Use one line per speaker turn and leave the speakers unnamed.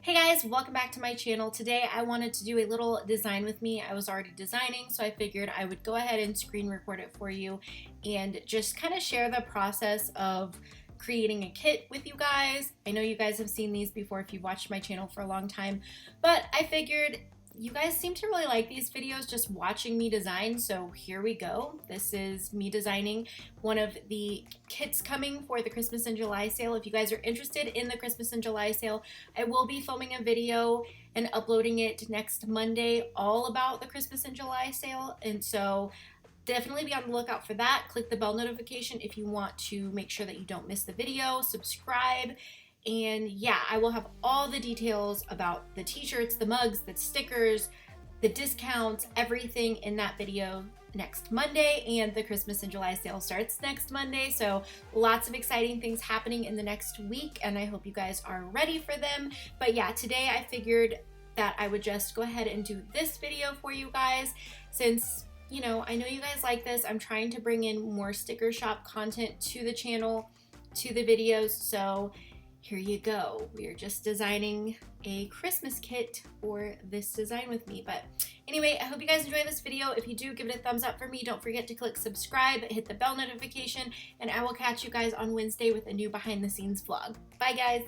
Hey guys, welcome back to my channel. Today I wanted to do a little design with me. I was already designing, so I figured I would go ahead and screen record it for you and just kind of share the process of creating a kit with you guys. I know you guys have seen these before if you've watched my channel for a long time, but I figured you guys seem to really like these videos just watching me design, so here we go. This is me designing one of the kits coming for the Christmas and July sale. If you guys are interested in the Christmas and July sale, I will be filming a video and uploading it next Monday all about the Christmas and July sale, and so definitely be on the lookout for that. Click the bell notification if you want to make sure that you don't miss the video. Subscribe. And yeah, I will have all the details about the t-shirts, the mugs, the stickers, the discounts, everything in that video next Monday, and the Christmas and July sale starts next Monday. So lots of exciting things happening in the next week, and I hope you guys are ready for them. But yeah, today I figured that I would just go ahead and do this video for you guys since, you know, I know you guys like this. I'm trying to bring in more sticker shop content to the channel, to the videos, so here you go. We are just designing a Christmas kit for this design with me. But anyway, I hope you guys enjoy this video. If you do, give it a thumbs up for me. Don't forget to click subscribe, hit the bell notification, and I will catch you guys on Wednesday with a new behind the scenes vlog. Bye guys.